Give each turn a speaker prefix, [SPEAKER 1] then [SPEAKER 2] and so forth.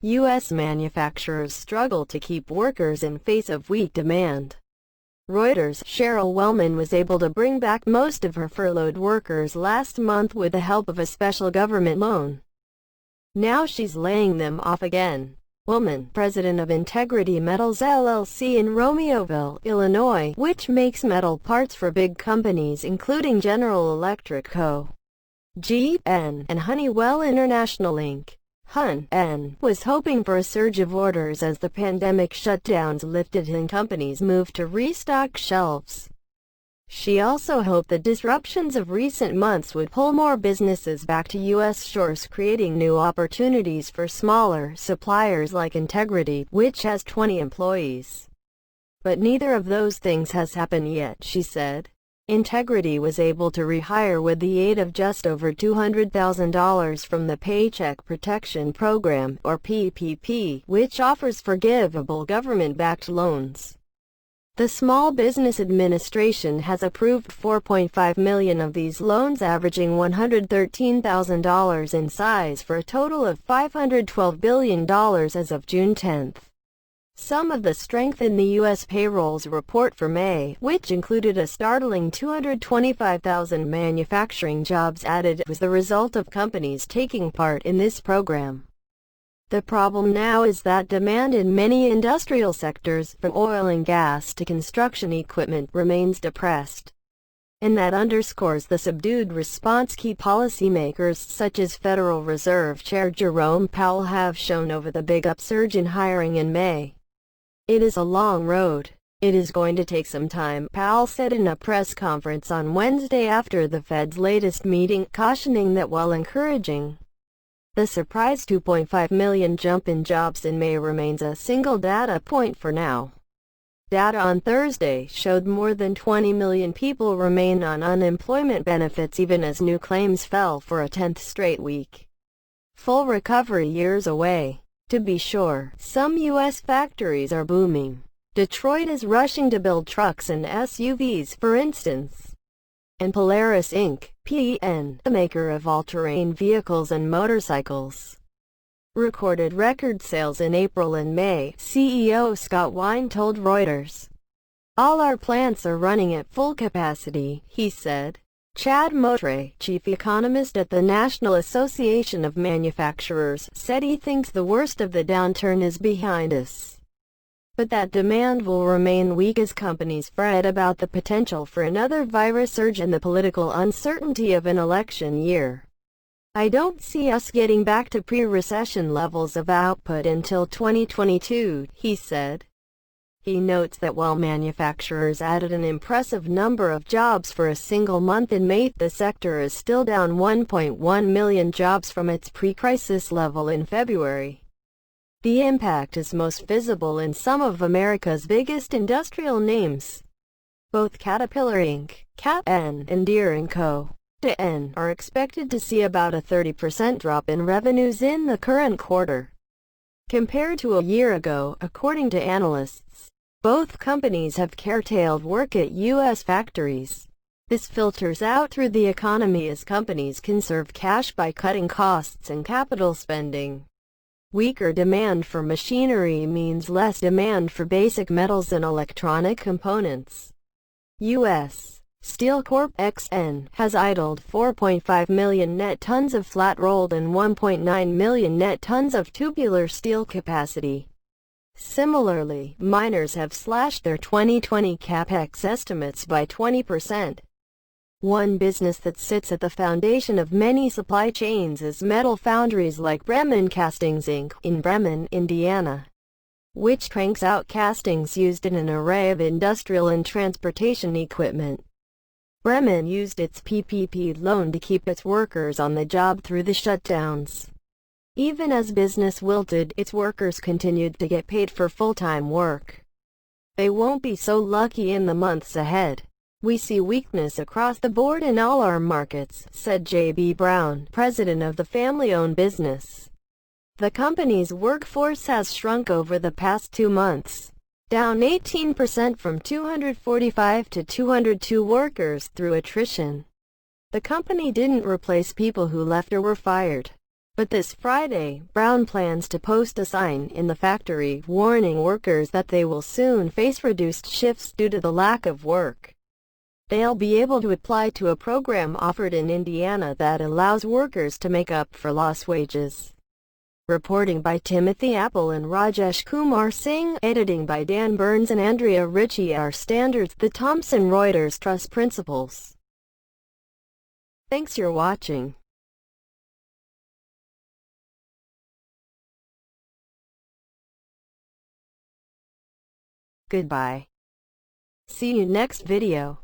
[SPEAKER 1] U.S. manufacturers struggle to keep workers in face of weak demand. Reuters' Cheryl Wellman was able to bring back most of her furloughed workers last month with the help of a special government loan. Now she's laying them off again. Wellman, president of Integrity Metals LLC in Romeoville, Illinois, which makes metal parts for big companies including General Electric Co., GE&, and Honeywell International Inc., HUN, was hoping for a surge of orders as the pandemic shutdowns lifted and companies moved to restock shelves. She also hoped the disruptions of recent months would pull more businesses back to U.S. shores, creating new opportunities for smaller suppliers like Integrity, which has 20 employees. But neither of those things has happened yet, she said. Integrity was able to rehire with the aid of just over $200,000 from the Paycheck Protection Program, or PPP, which offers forgivable government-backed loans. The Small Business Administration has approved 4.5 million of these loans, averaging $113,000 in size, for a total of $512 billion as of June 10. Some of the strength in the U.S. payrolls report for May, which included a startling 225,000 manufacturing jobs added, was the result of companies taking part in this program. The problem now is that demand in many industrial sectors, from oil and gas to construction equipment, remains depressed. And that underscores the subdued response key policymakers such as Federal Reserve Chair Jerome Powell have shown over the big upsurge in hiring in May. It is a long road. It is going to take some time, Powell said in a press conference on Wednesday after the Fed's latest meeting, cautioning that while encouraging, the surprise 2.5 million jump in jobs in May remains a single data point for now. Data on Thursday showed more than 20 million people remain on unemployment benefits even as new claims fell for a 10th straight week. Full recovery years away. To be sure, some U.S. factories are booming. Detroit is rushing to build trucks and SUVs, for instance. And Polaris Inc., PN, the maker of all-terrain vehicles and motorcycles, recorded record sales in April and May, CEO Scott Wine told Reuters. All our plants are running at full capacity, he said. Chad Motre, chief economist at the National Association of Manufacturers, said he thinks the worst of the downturn is behind us, but that demand will remain weak as companies fret about the potential for another virus surge and the political uncertainty of an election year. I don't see us getting back to pre-recession levels of output until 2022, he said. He notes that while manufacturers added an impressive number of jobs for a single month in May, the sector is still down 1.1 million jobs from its pre-crisis level in February. The impact is most visible in some of America's biggest industrial names. Both Caterpillar Inc., CAT-N, and Deere & Co., DN, are expected to see about a 30% drop in revenues in the current quarter, compared to a year ago, according to analysts. Both companies have curtailed work at U.S. factories. This filters out through the economy as companies conserve cash by cutting costs and capital spending. Weaker demand for machinery means less demand for basic metals and electronic components. U.S. Steel Corp. XN has idled 4.5 million net tons of flat-rolled and 1.9 million net tons of tubular steel capacity. Similarly, miners have slashed their 2020 capex estimates by 20%. One business that sits at the foundation of many supply chains is metal foundries like Bremen Castings Inc. in Bremen, Indiana, which cranks out castings used in an array of industrial and transportation equipment. Bremen used its PPP loan to keep its workers on the job through the shutdowns. Even as business wilted, its workers continued to get paid for full-time work. They won't be so lucky in the months ahead. We see weakness across the board in all our markets, said J.B. Brown, president of the family-owned business. The company's workforce has shrunk over the past 2 months, down 18% from 245 to 202 workers through attrition. The company didn't replace people who left or were fired. But this Friday, Brown plans to post a sign in the factory warning workers that they will soon face reduced shifts due to the lack of work. They'll be able to apply to a program offered in Indiana that allows workers to make up for lost wages. Reporting by Timothy Apple and Rajesh Kumar Singh, editing by Dan Burns and Andrea Ritchie. Our standards, the Thomson Reuters Trust Principles. Thanks for watching. Goodbye. See you next video.